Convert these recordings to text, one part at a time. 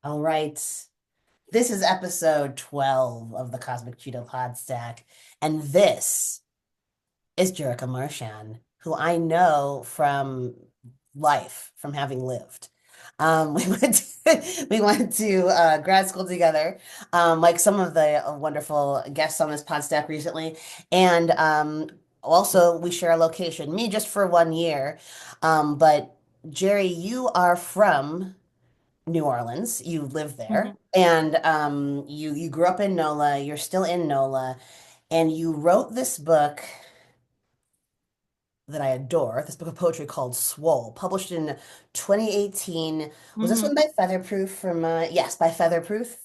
All right. This is episode 12 of the Cosmic Cheeto Podstack. And this is Jerika Marchan, who I know from life, from having lived. We went to grad school together, like some of the wonderful guests on this Podstack recently. And also, we share a location, me just for 1 year. But Jeri, you are from New Orleans. You live there, Mhm. and you grew up in NOLA. You're still in NOLA, and you wrote this book that I adore. This book of poetry called SWOLE, published in 2018. Was this one Mhm. by Featherproof from? Yes, by Featherproof.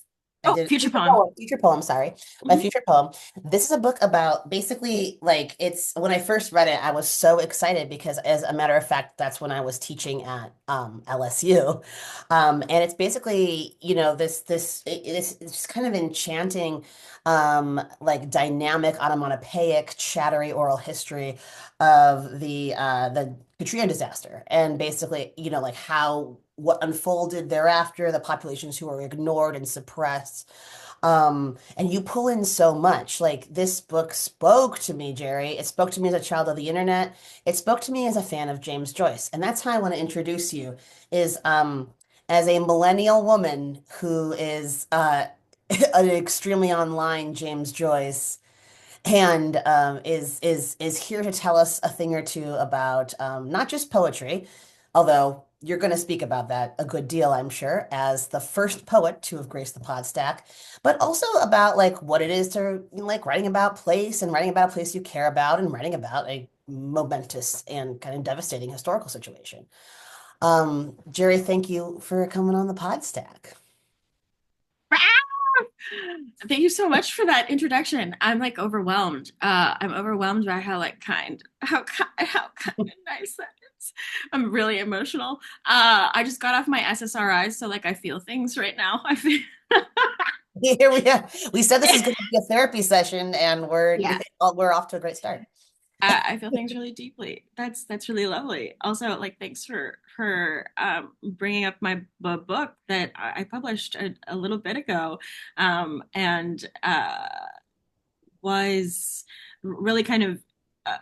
I Oh, did future poem. Future poem. Sorry, my Mhm. future poem. This is a book about basically like it's when I first read it, I was so excited because, as a matter of fact, that's when I was teaching at LSU, and it's basically it's just kind of enchanting, like dynamic onomatopoeic chattery oral history of the Katrina disaster and basically, like how what unfolded thereafter, the populations who were ignored and suppressed. And you pull in so much. Like this book spoke to me, Jeri. It spoke to me as a child of the internet. It spoke to me as a fan of James Joyce. And that's how I want to introduce you is as a millennial woman who is an extremely online James Joyce and is here to tell us a thing or two about not just poetry, although you're going to speak about that a good deal, I'm sure, as the first poet to have graced the pod stack, but also about like what it is to like writing about place and writing about a place you care about and writing about a momentous and kind of devastating historical situation. Jeri, thank you for coming on the pod stack. Ah! Thank you so much for that introduction. I'm like overwhelmed. I'm overwhelmed by how kind and nice that is. I'm really emotional. I just got off my SSRIs, so like I feel things right now. I feel Here we are. We said this is going to be a therapy session, and we're yeah. we're off to a great start. I feel things really deeply. That's really lovely. Also, like thanks for bringing up my book that I published a little bit ago, and was really kind of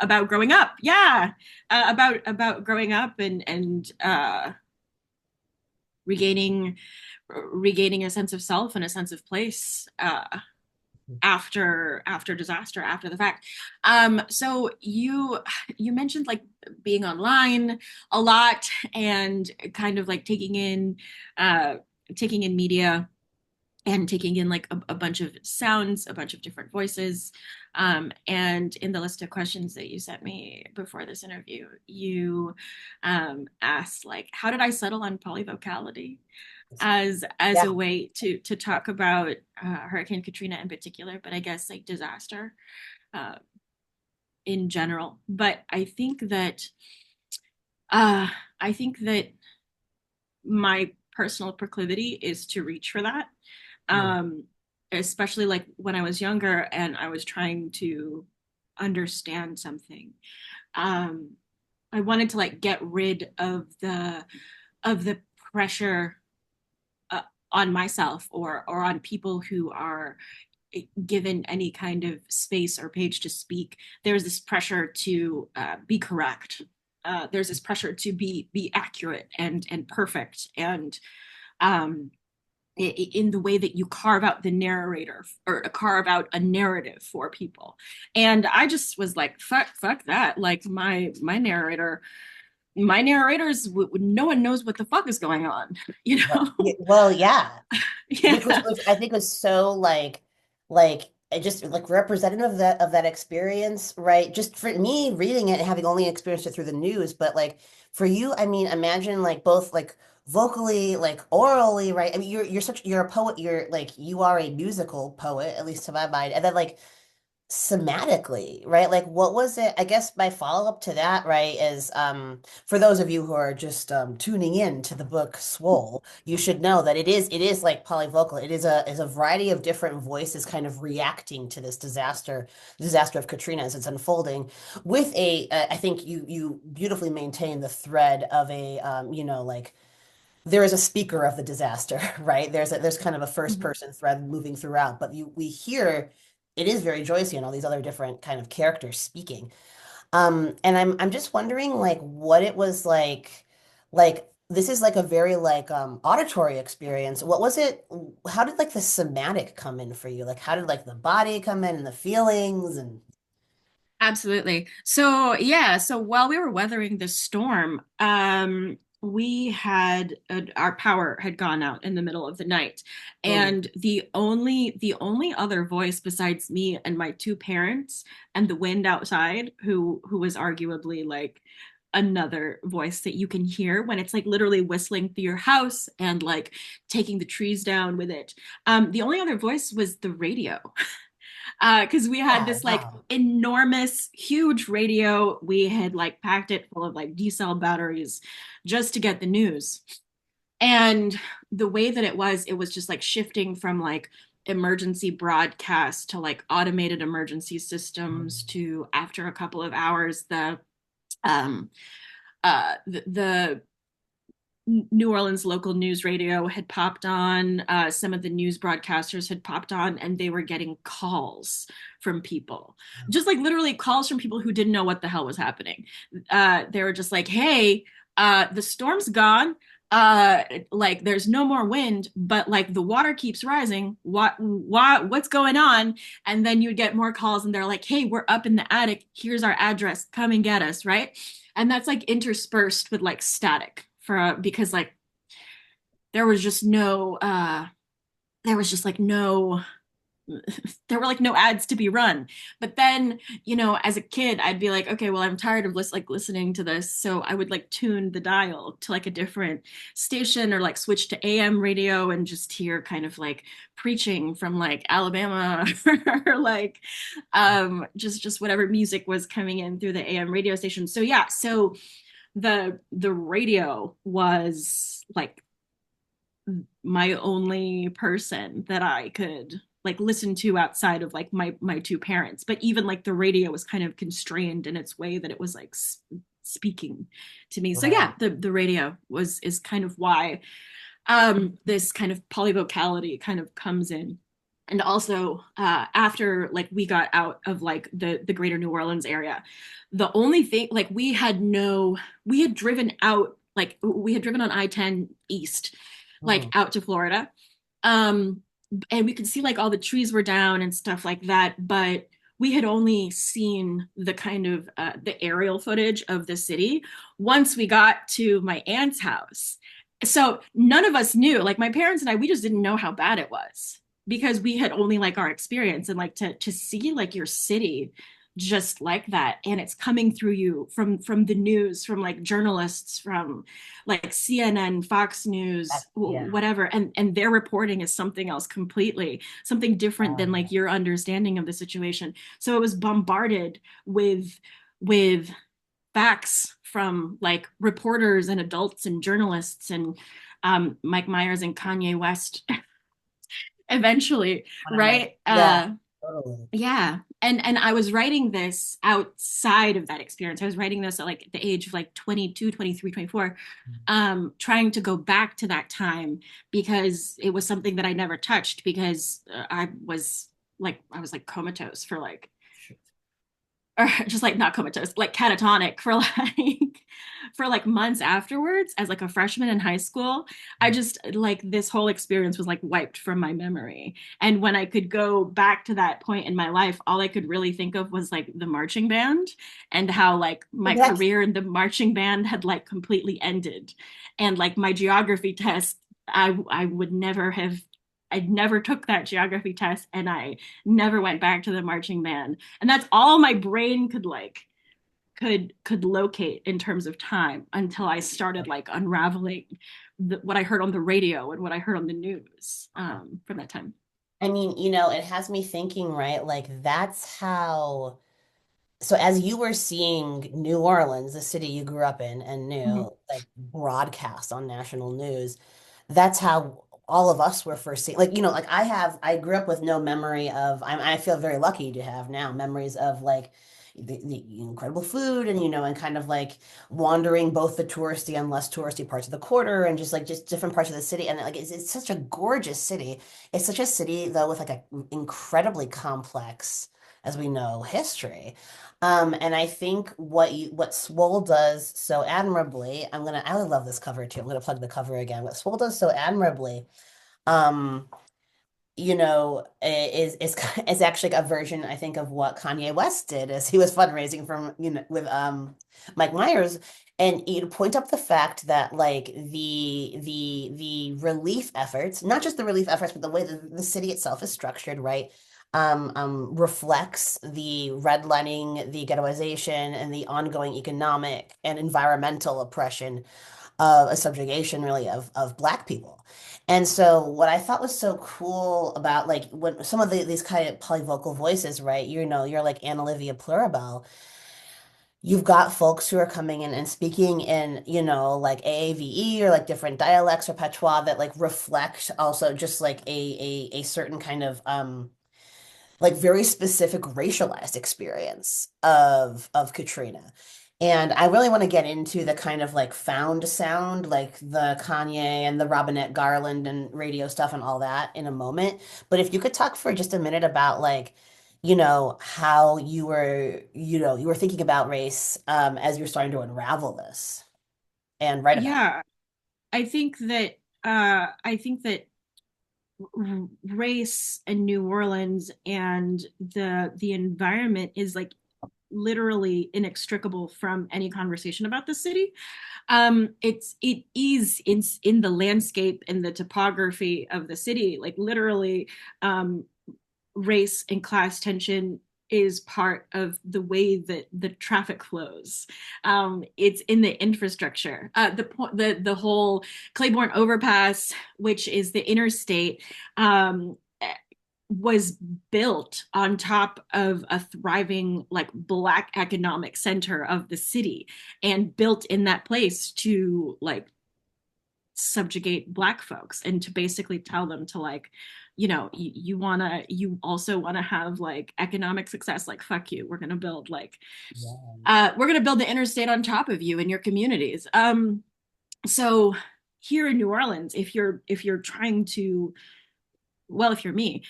about growing up. Yeah, about growing up and regaining regaining a sense of self and a sense of place. After disaster, after the fact. So you mentioned like being online a lot and kind of like taking in media and taking in like a bunch of sounds, a bunch of different voices. And in the list of questions that you sent me before this interview, you asked like, how did I settle on polyvocality as Yeah. a way to talk about Hurricane Katrina in particular, but I guess like disaster uh, in general. But uh, I think that my personal proclivity is to reach for that. Mm. Um, Especially like when I was younger and I was trying to understand something. Um, I wanted to like get rid of the pressure uh, on myself or on people who are given any kind of space or page to speak. There's this pressure to be correct. There's this pressure to be accurate and perfect and um, in the way that you carve out the narrator or carve out a narrative for people. And I just was like, fuck that. Like my narrators, no one knows what the fuck is going on, you know? Well, yeah. Yeah. Which I think was so like it just like representative of that experience, right? Just for me reading it and having only experienced it through the news, but like for you, I mean, imagine like both like vocally, like orally, right? I mean, you're a poet, you're like you are a musical poet, at least to my mind, and then like somatically, right? Like what was it? I guess my follow-up to that, right, is for those of you who are just tuning in to the book Swole, you should know that it is like polyvocal. It is a variety of different voices kind of reacting to this disaster of Katrina as it's unfolding with I think you beautifully maintain the thread of a like there is a speaker of the disaster, right? There's kind of a first Mhm. person thread moving throughout, but we hear it is very Joycey and all these other different kind of characters speaking. And I'm just wondering like what it was like this is like a very like auditory experience. What was it? How did like the somatic come in for you? Like how did like the body come in and the feelings and Absolutely. So yeah, so while we were weathering the storm, we had our power had gone out in the middle of the night, oh, and the only other voice besides me and my two parents and the wind outside, who was arguably like another voice that you can hear when it's like literally whistling through your house and like taking the trees down with it. The only other voice was the radio. Because we had yeah, this like wow. enormous, huge radio. We had like packed it full of like D-cell batteries just to get the news. And the way that it was just like shifting from like emergency broadcast to like automated emergency systems to after a couple of hours, um, the New Orleans local news radio had popped on. Some of the news broadcasters had popped on, and they were getting calls from people, just like literally calls from people who didn't know what the hell was happening. They were just like, "Hey, the storm's gone. Like there's no more wind, but like the water keeps rising. What's going on?" And then you'd get more calls, and they're like, "Hey, we're up in the attic. Here's our address. Come and get us." Right? And that's like interspersed with like static for because like there was just no there was just like no there were like no ads to be run. But then, as a kid, I'd be like, okay, well, I'm tired of listening to this, so I would like tune the dial to like a different station or like switch to AM radio and just hear kind of like preaching from like Alabama or like just whatever music was coming in through the AM radio station. So yeah, so the radio was like my only person that I could like listen to outside of like my two parents. But even like the radio was kind of constrained in its way that it was like speaking to me. So yeah, Right. the radio was is kind of why this kind of polyvocality kind of comes in. And also after like we got out of like the greater New Orleans area, the only thing like we had driven out like we had driven on I-10 east like Mm. out to Florida. Um, and we could see like all the trees were down and stuff like that, but we had only seen the kind of the aerial footage of the city once we got to my aunt's house. So none of us knew, like my parents and I, we just didn't know how bad it was because we had only like our experience and like to see like your city just like that and it's coming through you from the news from like journalists from like CNN, Fox News, Yeah. whatever, and their reporting is something else completely, something different than Um, like your understanding of the situation. So it was bombarded with facts from like reporters and adults and journalists and Mike Myers and Kanye West eventually, one of my right? yeah, totally. Yeah. And I was writing this outside of that experience. I was writing this at like the age of like 22, 23, 24, trying to go back to that time because it was something that I never touched because I was like comatose for like or just like not comatose, like catatonic for like for like months afterwards as like a freshman in high school. I just like this whole experience was like wiped from my memory. And when I could go back to that point in my life, all I could really think of was like the marching band and how like my That's career in the marching band had like completely ended. And like my geography test, I would never have I never took that geography test and I never went back to the marching band and that's all my brain could like could locate in terms of time until I started like unraveling what I heard on the radio and what I heard on the news from that time. I mean, it has me thinking, right? Like that's how so as you were seeing New Orleans, the city you grew up in and Mhm. knew, like broadcast on national news, that's how all of us were first seeing. Like, like I grew up with no memory of, I feel very lucky to have now memories of like, the incredible food and and kind of like wandering both the touristy and less touristy parts of the quarter and just different parts of the city. And like it's such a gorgeous city. It's such a city though with like a incredibly complex, as we know, history. And I think what Swole does so admirably, I would love this cover too. I'm gonna plug the cover again. What Swole does so admirably, um, is actually a version, I think, of what Kanye West did as he was fundraising from, with Mike Myers. And point up the fact that like the relief efforts, not just the relief efforts, but the way that the city itself is structured, right? Reflects the redlining, the ghettoization, and the ongoing economic and environmental oppression of a subjugation really of Black people. And so what I thought was so cool about like when some of these kind of polyvocal voices, right? You're like Anna Livia Plurabelle. You've got folks who are coming in and speaking in, like AAVE or like different dialects or patois that like reflect also just like a certain kind of like very specific racialized experience of Katrina. And I really want to get into the kind of like found sound, like the Kanye and the Robinette Garland and radio stuff and all that in a moment. But if you could talk for just a minute about like, how you were thinking about race as you're starting to unravel this and write about Yeah, I think that race and New Orleans and the environment is like literally inextricable from any conversation about the city. It is in the landscape and the topography of the city, like literally, race and class tension is part of the way that the traffic flows. It's in the infrastructure. The whole Claiborne overpass, which is the interstate, was built on top of a thriving like Black economic center of the city and built in that place to like subjugate Black folks and to basically tell them to like, you also wanna have like economic success, like fuck you, we're gonna build like it. we're gonna build the interstate on top of you in your communities. So here in New Orleans, if you're trying to, well, if you're me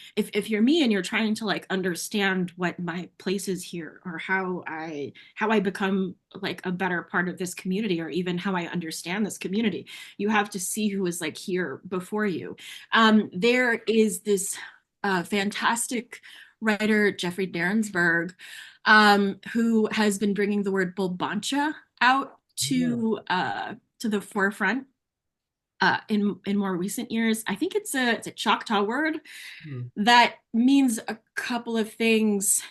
and you're trying to like understand what my place is here or how I become like a better part of this community or even how I understand this community, you have to see who is like here before you. There is this fantastic writer, Jeffrey Derensberg, who has been bringing the word bulbancha out Mm, to the forefront in more recent years. I think it's a Choctaw word mm, that means a couple of things.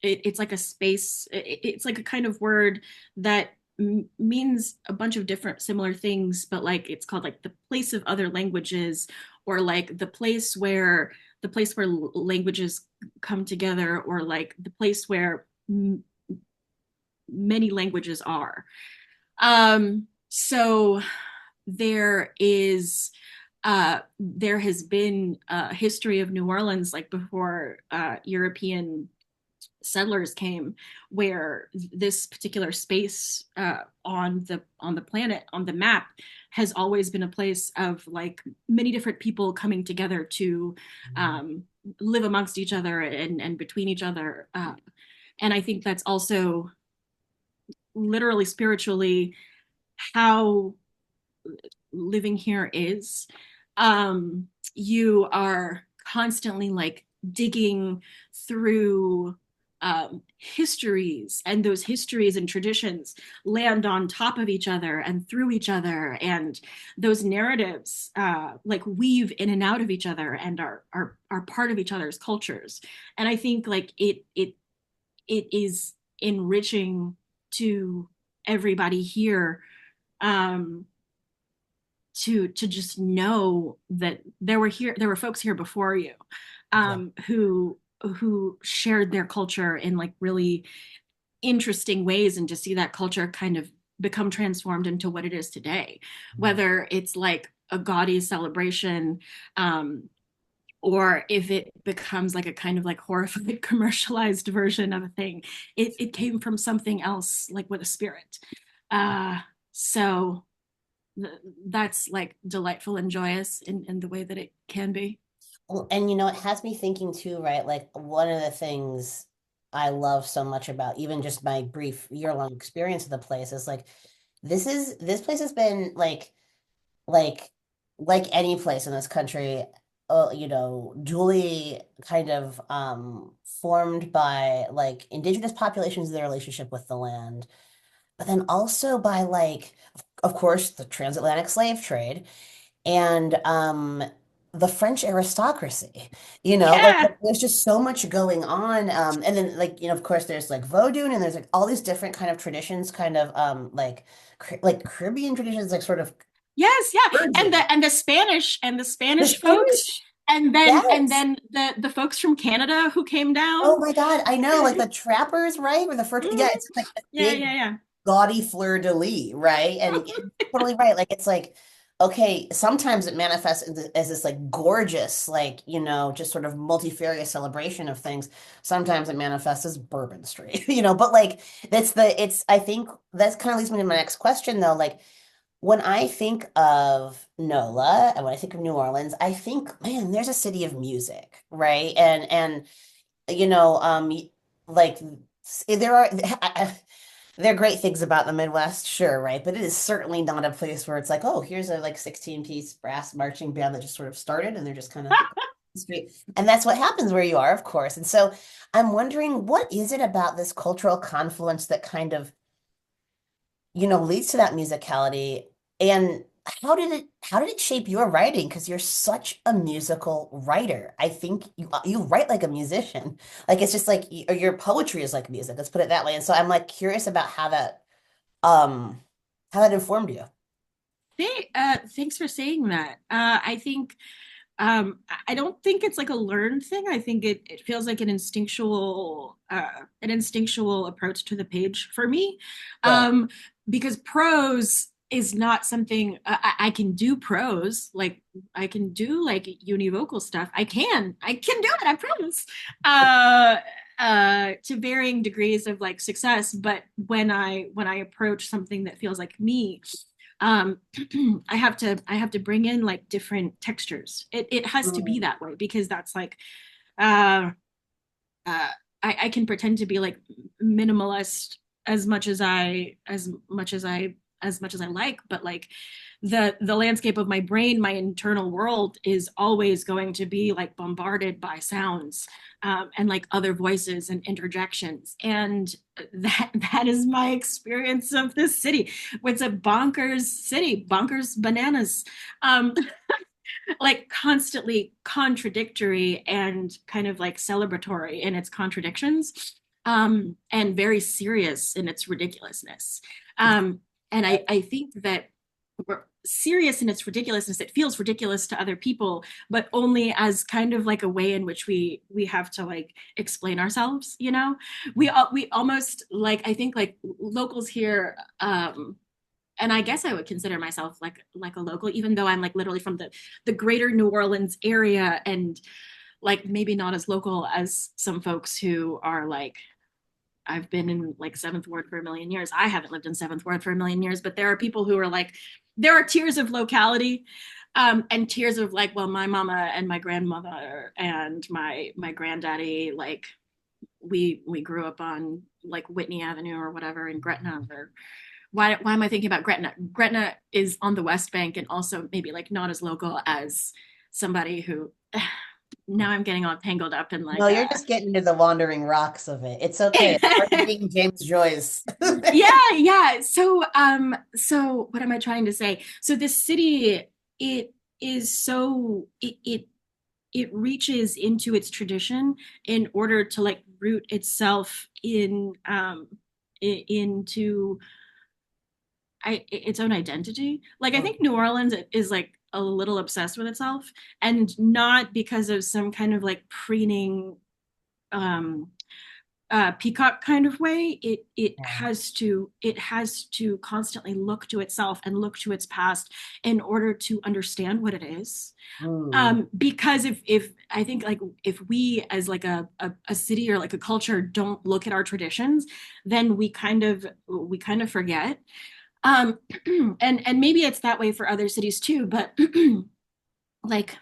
It's like a space. It's like a kind of word that means a bunch of different similar things, but like it's called like the place of other languages, or like the place where languages come together, or like the place where many languages are. So there has been a history of New Orleans like before European settlers came, where this particular space on the planet, on the map, has always been a place of like many different people coming together to mm, um, live amongst each other and between each other. And I think that's also literally spiritually how living here is. You are constantly like digging through histories, and those histories and traditions land on top of each other and through each other, and those narratives like weave in and out of each other and are part of each other's cultures. And I think like it is enriching to everybody here, um, to just know that there were folks here before you, yeah. who shared their culture in like really interesting ways, and to see that culture kind of become transformed into what it is today, Mm, whether it's like a gaudy celebration, um, or if it becomes like a kind of like horrified commercialized version of a thing, it came from something else, like with a spirit. Uh, so th that's like delightful and joyous in the way that it can be. Well, and it has me thinking too, right? Like one of the things I love so much about even just my brief year-long experience of the place is like this place has been like like any place in this country, duly kind of formed by like indigenous populations and their relationship with the land, but then also by like, of course, the transatlantic slave trade and the French aristocracy, Yeah. there's just so much going on. And then like, of course there's like Vodun and there's like all these different kind of traditions, kind of like Caribbean traditions, like sort of Yes, yeah. And merging. the The Spanish folks, Spanish, and yes. then the folks from Canada who came Oh down. my God, I know, like the trappers, right? Or the first, yeah, Mhm. it's like a Yeah, big yeah, yeah. gaudy fleur-de-lis, right? And totally right. Like it's like, okay, sometimes it manifests as this like gorgeous, like, just sort of multifarious celebration of things. Sometimes it manifests as Bourbon Street, but like I think that's kind of leads me to my next question though. Like when I think of NOLA and when I think of New Orleans, I think, man, there's a city of music, right? And you know, um, like there are there are great things about the Midwest, sure, right? But it is certainly not a place where it's like, oh, here's a like 16-piece brass marching band that just sort of started and they're just kind of street. And that's what happens where you are, of course. And so I'm wondering, what is it about this cultural confluence that kind of, leads to that musicality? And how did it shape your writing? Because you're such a musical writer. I think you write like a musician. Like it's just like or your poetry is like music. Let's put it that way. And so I'm like curious about um how that informed you. Thanks for saying that. I think I don't think it's like a learned thing. I think it feels like an instinctual approach to the page for me. Yeah. Um, because prose is not something I can do prose, like I can do like univocal stuff. I can do it, I promise. Uh to varying degrees of like success, but when I approach something that feels like me, um I have to bring in like different textures. It has to be Mm, that way because that's like uh uh I can pretend to be like minimalist as much as I like, but like the landscape of my brain, my internal world is always going to be like bombarded by sounds, and like other voices and interjections. And that is my experience of this city. It's a bonkers city, bonkers bananas. Um, like constantly contradictory and kind of like celebratory in its contradictions, and very serious in its ridiculousness. Um, and I think that we're serious in its ridiculousness. It feels ridiculous to other people, but only as kind of like a way in which we have to like explain ourselves. We almost like, I think like locals here, and I guess I would consider myself like a local, even though I'm like literally from the greater New Orleans area, and like maybe not as local as some folks who are like, I've been in like Seventh Ward for a million years. I haven't lived in Seventh Ward for a million years, but there are people who are like, there are tiers of locality, and tiers of like, well, my mama and my grandmother and my granddaddy, like we grew up on like Whitney Avenue or whatever in Gretna, or why am I thinking about Gretna? Gretna is on the West Bank and also maybe like not as local as somebody who, now I'm getting all tangled up in No, like you're just getting into the wandering rocks of it. It's okay. It's part of being James Joyce. yeah, yeah. So what am I trying to say? So this city, it is so it reaches into its tradition in order to like root itself into its own identity. Like I Mm, think New Orleans is like a little obsessed with itself, and not because of some kind of like preening um peacock kind of way. It Yeah. has to constantly look to itself and look to its past in order to understand what it is. Mm. Because if I think like if we as like a city or like a culture don't look at our traditions, then we kind of forget. Um, and maybe it's that way for other cities too, but like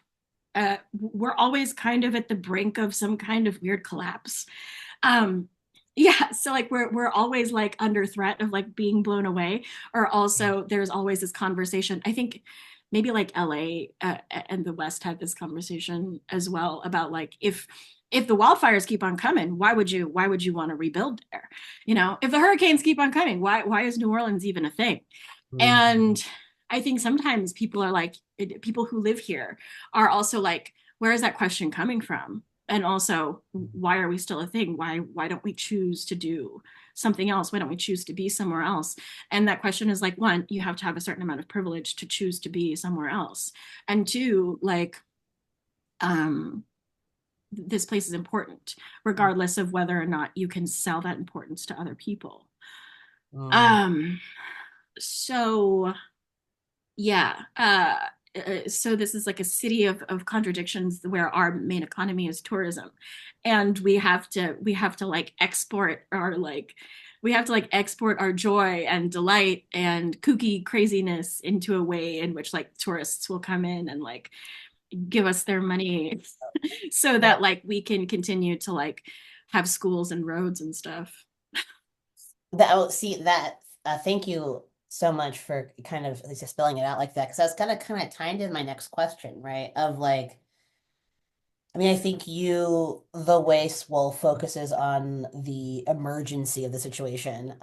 we're always kind of at the brink of some kind of weird collapse. Um, yeah, so like we're always like under threat of like being blown away, or also there's always this conversation. I think maybe like LA and the West had this conversation as well about like if the wildfires keep on coming, why would you want to rebuild there? You know, if the hurricanes keep on coming, why is New Orleans even a thing? Mhm. And I think sometimes people are like people who live here are also like, where is that question coming from? And also, why are we still a thing? Why don't we choose to do something else? Why don't we choose to be somewhere else? And that question is like, one, you have to have a certain amount of privilege to choose to be somewhere else. And two, like, um, this place is important, regardless of whether or not you can sell that importance to other people. Mm. Um, so yeah. So this is like a city of contradictions where our main economy is tourism, and we have to like export our like we have to like export our joy and delight and kooky craziness into a way in which like tourists will come in and like give us their money so that Well, like we can continue to like have schools and roads and stuff. that oh, see that. Thank you so much for kind of at least spelling it out like that, because that's kind of tied in my next question, right? Of like, I mean, I think the way SWOLE focuses on the emergency of the situation.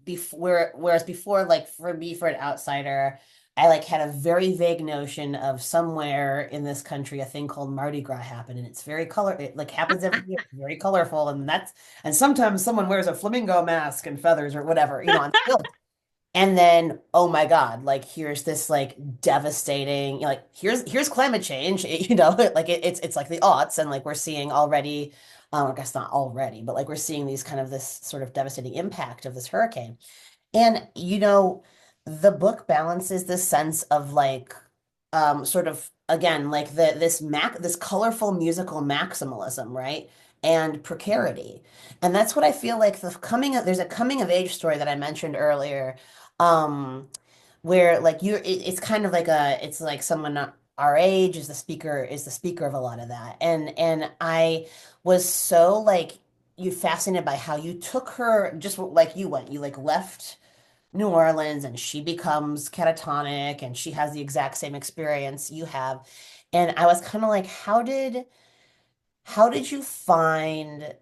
Before, whereas before, like for me, for an outsider, I like had a very vague notion of somewhere in this country a thing called Mardi Gras happened, and it's very color. It like happens every year, it's very colorful, and sometimes someone wears a flamingo mask and feathers or whatever, on stilts. And then, oh my God, like here's this like devastating, like here's climate change, like it's like the aughts, and like we're seeing already, I guess not already, but like we're seeing these kind of this sort of devastating impact of this hurricane. And the book balances this sense of like sort of again like this colorful musical maximalism, right? And precarity. And that's what I feel like there's a coming of age story that I mentioned earlier, um where like it's kind of like it's like someone our age is the speaker of a lot of that. And I was so like you fascinated by how you took her just like you like left New Orleans and she becomes catatonic and she has the exact same experience you have. And I was kind of like, how did you find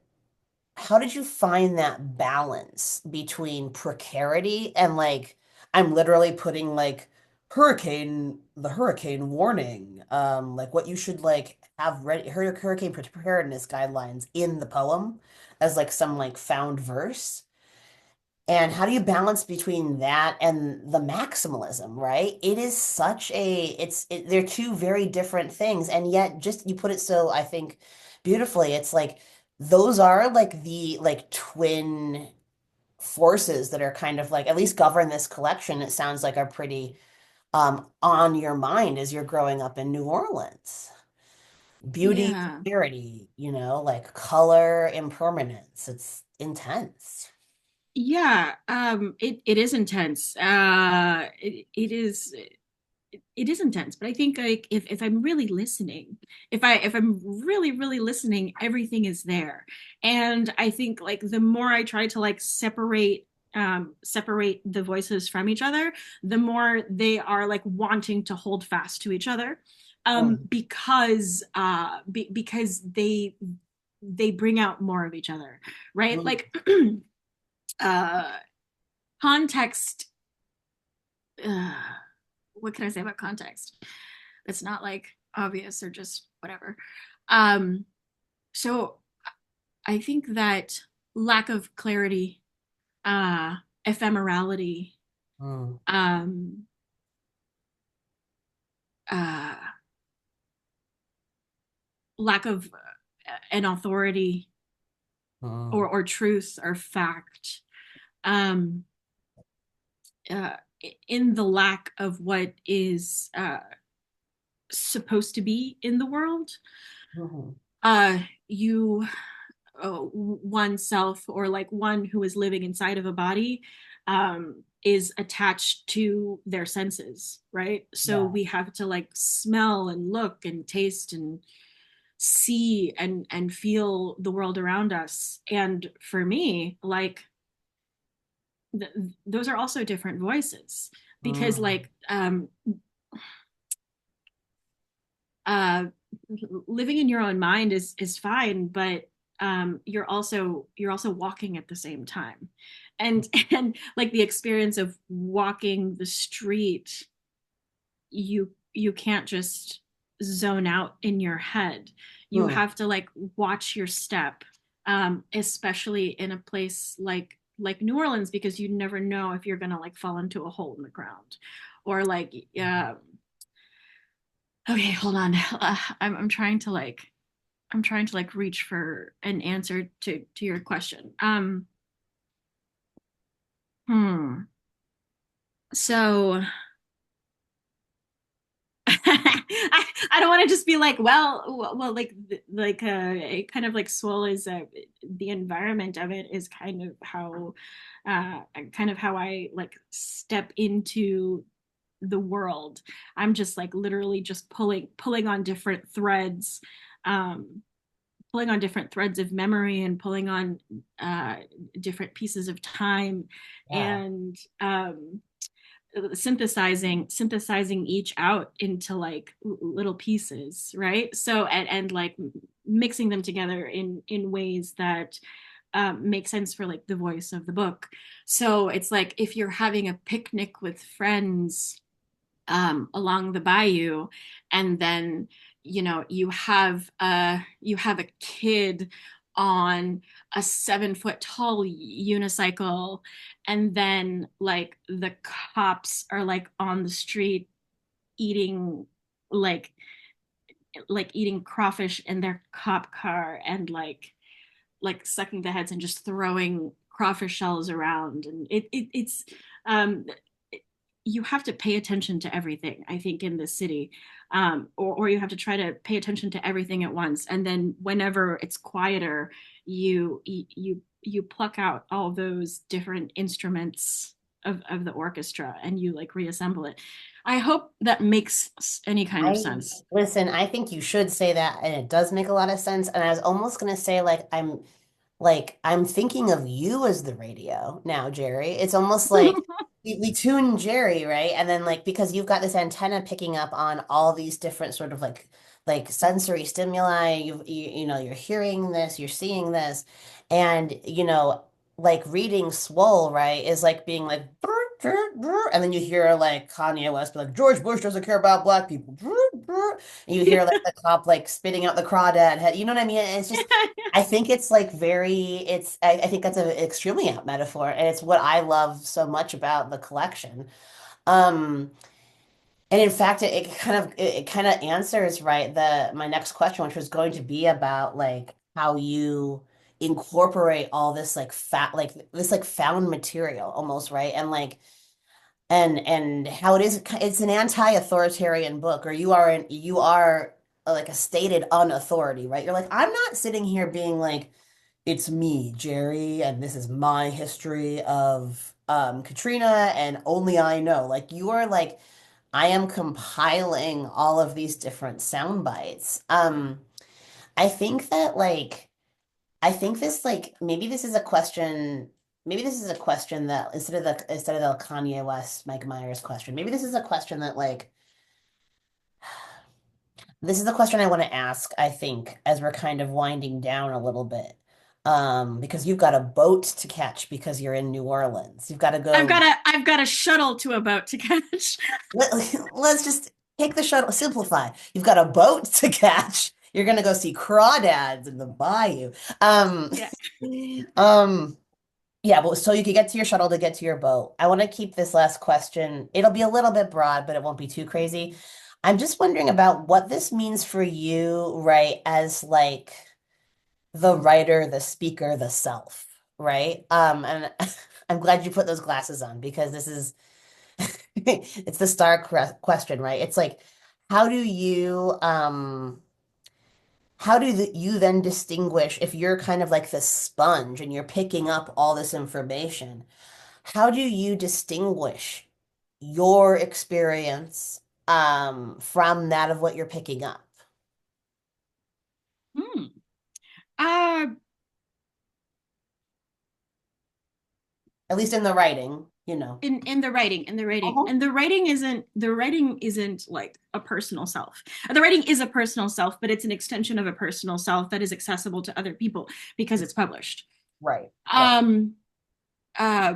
how did you find that balance between precarity and like I'm literally putting like hurricane warning, like what you should like have ready hurricane preparedness guidelines in the poem as like some like found verse. And how do you balance between that and the maximalism, right? It is such a, they're two very different things. And yet, just you put it so, I think, beautifully. It's like those are like the like twin forces that are kind of like, at least govern this collection. It sounds like are pretty on your mind as you're growing up in New Orleans. Beauty, Yeah. clarity, like color, impermanence. It's intense. Yeah, it is intense. It is intense, but I think like if I'm really listening, if I'm really listening, everything is there. And I think like the more I try to like separate the voices from each other, the more they are like wanting to hold fast to each other. Mm. Because they bring out more of each other, right? Mm. Like uh context, uh, what can I say about context? It's not like obvious or just whatever. Um, so I think that lack of clarity, ephemerality, Mm. um, uh, lack of an authority, Mm. or truth or fact, um, uh, in the lack of what is supposed to be in the world. Mhm. You oneself, or like one who is living inside of a body, is attached to their senses, right? So Yeah. we have to like smell and look and taste and see and feel the world around us. And for me, like th- those are also different voices, because Mm. like uh living in your own mind is fine, but you're also walking at the same time. And and like the experience of walking the street, you can't just zone out in your head. You Mm. have to like watch your step, especially in a place like New Orleans, because you never know if you're gonna like fall into a hole in the ground, or like okay, hold on. I'm trying to like reach for an answer to your question. Hmm. So I don't want to just be like, well, like kind of like SWOLE is the environment of it is kind of how I like step into the world. I'm just like literally just pulling on different threads, um, of memory, and pulling on uh, different pieces of time, Yeah. and synthesizing each out into like little pieces, right? So and like mixing them together in ways that make sense for like the voice of the book. So it's like if you're having a picnic with friends along the bayou, and then you have a kid on a 7 foot tall unicycle, and then like the cops are like on the street eating like eating crawfish in their cop car, and like sucking the heads and just throwing crawfish shells around, and it's um you have to pay attention to everything, I think, in this city, or you have to try to pay attention to everything at once, and then whenever it's quieter, you pluck out all those different instruments of the orchestra, and you like reassemble it. I hope that makes any kind of I sense. listen, I think you should say that, and it does make a lot of sense. And I was almost gonna say I'm thinking of you as the radio now, Jeri. It's almost like we tune Jeri, right? And then like because you've got this antenna picking up on all these different sort of like sensory stimuli, you know, you're hearing this, you're seeing this, and you know, like reading SWOLE, right, is like being like "Brr, brr, brr," and then you hear like Kanye West be like George Bush doesn't care about black people. Brr, brr. And you hear like the cop like spitting out the crawdad head. You know what I mean? And it's just I think it's like I think that's an extremely apt metaphor, and it's what I love so much about the collection. Um, and in fact, it kind of answers right my next question, which was going to be about like how you incorporate all this like found material almost, right? And like and how it's an anti-authoritarian book, or you are like a stated unauthority, right? You're like, I'm not sitting here being like it's me, Jeri, and this is my history of Katrina, and only I know. Like you are like, I am compiling all of these different sound bites. I think that like, I think this like maybe this is a question that instead of the Kanye West, Mike Myers question, maybe this is a question that like this is the question I want to ask, I think, as we're kind of winding down a little bit. Because you've got a boat to catch because you're in New Orleans. You've got to go. I've got a shuttle to a boat to catch. Let, let's just take the shuttle, simplify. You've got a boat to catch. You're gonna go see crawdads in the bayou. Um, Yeah. um, yeah, but so you could get to your shuttle to get to your boat. I want to keep this last question. It'll be a little bit broad, but it won't be too crazy. I'm just wondering about what this means for you, right? As like the writer, the speaker, the self, right? And I'm glad you put those glasses on because this is it's the star question, right? It's like, how do you you then distinguish if you're kind of like the sponge and you're picking up all this information? How do you distinguish your experience from that of what you're picking up? Hmm. Uh, At least in the writing, you know. in the writing, Uh-huh. and the writing isn't like a personal self. The writing is a personal self, but it's an extension of a personal self that is accessible to other people because it's published. Right, right. Um, uh,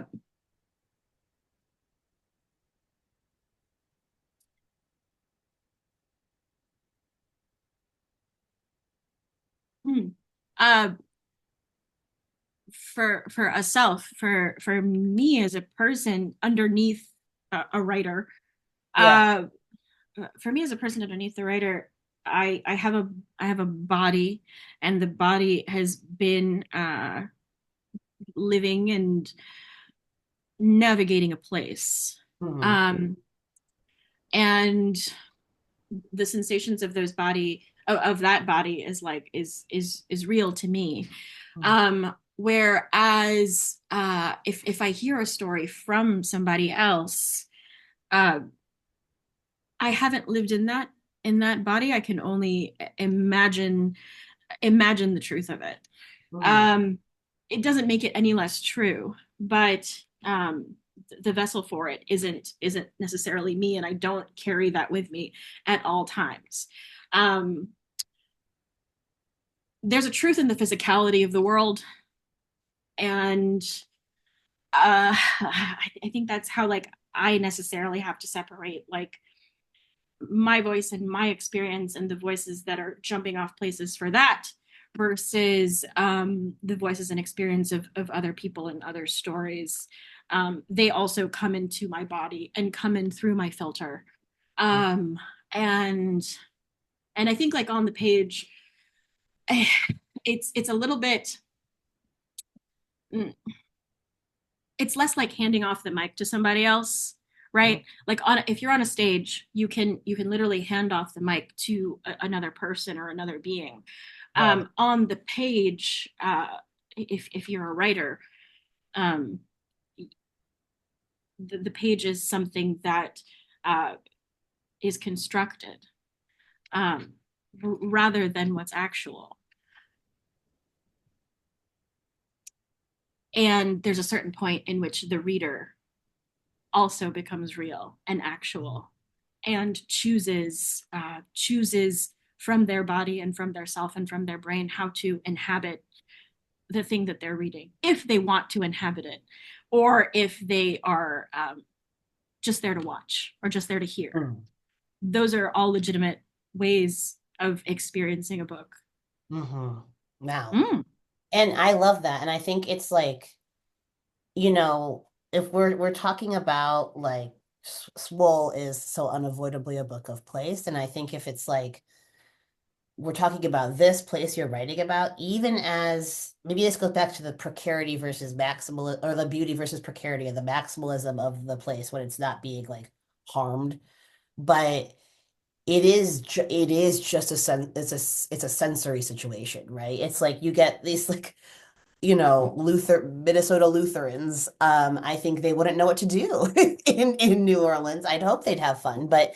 hmm. uh, for a self, for me as a person underneath a writer, Yeah. uh, for me as a person underneath the writer, I have a body, and the body has been living and navigating a place. Hmm. Um, and the sensations of those body of that body is like is real to me. Whereas if I hear a story from somebody else, uh, I haven't lived in that body. I can only imagine the truth of it. Hmm. Um, it doesn't make it any less true, but the vessel for it isn't necessarily me, and I don't carry that with me at all times. Um, there's a truth in the physicality of the world, and I think that's how like I necessarily have to separate like my voice and my experience and the voices that are jumping off places for that versus the voices and experience of other people and other stories. They also come into my body and come in through my filter. Um, and and I think like on the page, it's a little bit it's less like handing off the mic to somebody else, right? Like on if you're on a stage, you can literally hand off the mic to another person or another being. Right. On the page, if you're a writer, um, the page is something that uh, is constructed um, rather than what's actual. And there's a certain point in which the reader also becomes real and actual and chooses from their body and from their self and from their brain how to inhabit the thing that they're reading if they want to inhabit it or if they are just there to watch or just there to hear. Mm-hmm. Those are all legitimate ways of experiencing a book. Mm-hmm. Now, Mm. and I love that. And I think it's like, if we're talking about like Swole is so unavoidably a book of place, and I think if it's like we're talking about this place you're writing about, even as maybe this goes back to the precarity versus maximal or the beauty versus precarity of the maximalism of the place when it's not being like harmed, but it is just it's a sensory situation, right? It's like you get these like Minnesota Lutherans, I think they wouldn't know what to do in New Orleans. I'd hope they'd have fun, but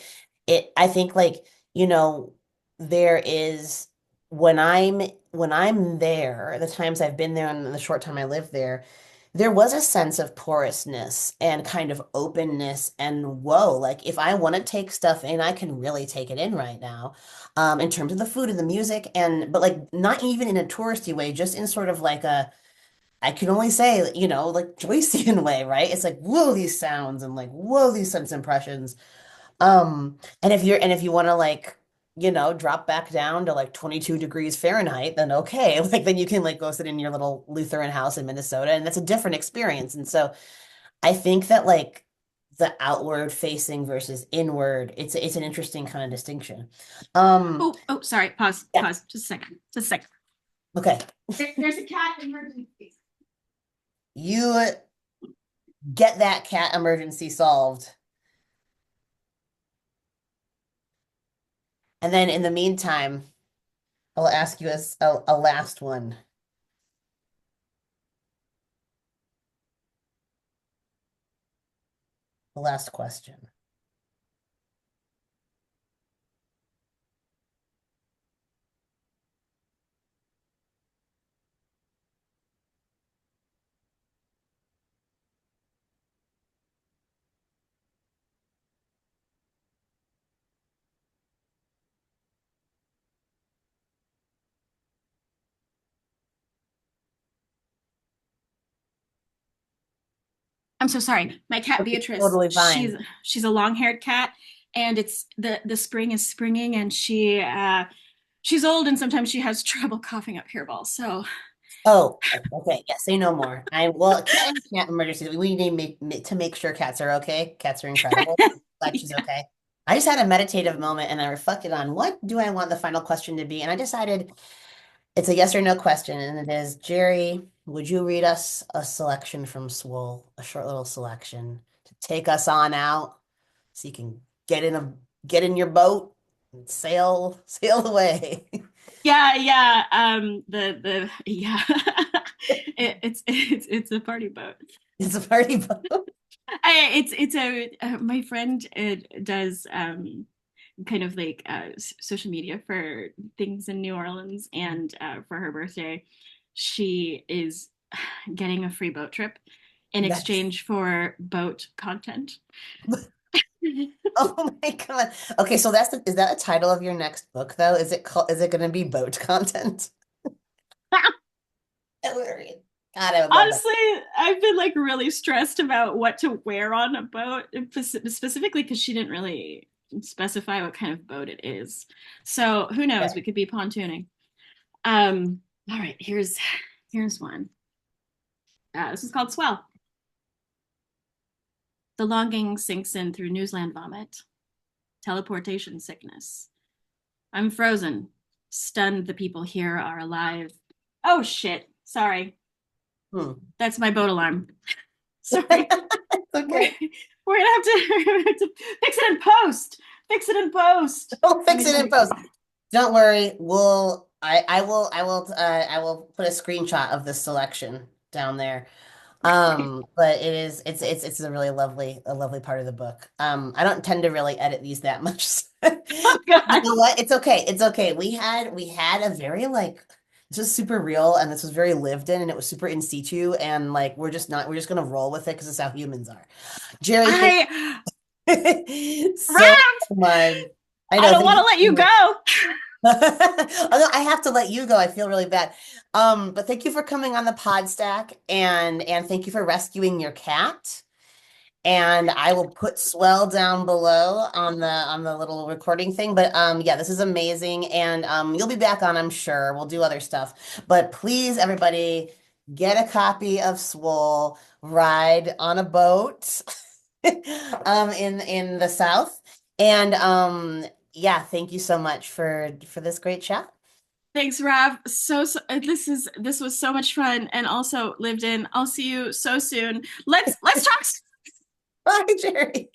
I think like, you know, there is when I'm there, the times I've been there and the short time I lived there, there was a sense of porousness and kind of openness and whoa, like if I want to take stuff in, I can really take it in right now. In terms of the food and the music and but like not even in a touristy way, just in sort of like a I can only say, like Joycean way, right? It's like, whoa, these sounds and like, whoa, these sense impressions. And if you want to like, drop back down to like 22 degrees Fahrenheit, then okay. Like then you can like go sit in your little Lutheran house in Minnesota and that's a different experience. And so I think that like the outward facing versus inward, it's an interesting kind of distinction. Um, Oh, sorry. Pause. yeah. Pause. Just a second. Just a second. Okay. There's a cat emergency. You get that cat emergency solved. And then in the meantime, I'll ask you a last one, a last question. I'm so sorry. My cat Okay, Beatrice, totally she's fine. she's a long-haired cat, and it's the spring is springing, and she's old, and sometimes she has trouble coughing up hairballs. So Oh, okay. Yeah, say no more. Well, cat emergency. We need to make sure cats are okay. Cats are incredible. Glad she's yeah. okay. I just had a meditative moment and I reflected on what do I want the final question to be? And I decided it's a yes or no question. And it is, Jeri, would you read us a selection from SWOLE, a short little selection to take us on out so you can get in your boat and sail away. Yeah. The yeah. It's a party boat. It's a party boat. It's a my friend does kind of like social media for things in New Orleans, and for her birthday, she is getting a free boat trip in Nice. exchange for boat content. Oh my God. Okay, so is that a title of your next book though? Is it going to be boat content? I would read. God, I would love that. Honestly, I've been like really stressed about what to wear on a boat, specifically because she didn't really specify what kind of boat it is. So who knows? We Okay. could be pontooning. Um, all right, here's one. This is called Swell. The longing sinks in through newsland vomit, teleportation sickness. I'm frozen, stunned the people here are alive. Oh shit, sorry. Hmm. That's my boat alarm. Sorry. It's We're, okay. we're gonna have to fix it in post. Fix it in post. We'll Let fix me it let in me post. Don't worry. I will put a screenshot of this selection down there. But it's a lovely part of the book. I don't tend to really edit these that much. Oh You god. know what? It's okay. It's okay. We had a very like this was super real and this was very lived in and it was super in situ and like we're just gonna roll with it because it's how humans are. Jerry, thank I you so Raph, much. I I know, don't thank want you to let so you much. go. Although I have to let you go, I feel really bad. But thank you for coming on the Podstack and thank you for rescuing your cat. And I will put Swell down below on the little recording thing. But yeah, this is amazing. And you'll be back on, I'm sure. We'll do other stuff. But please, everybody, get a copy of Swole, ride on a boat in the South. And yeah, thank you so much for this great chat. Thanks, Rav. This was so much fun and also lived in. I'll see you so soon. Let's talk. Bye, Jerry.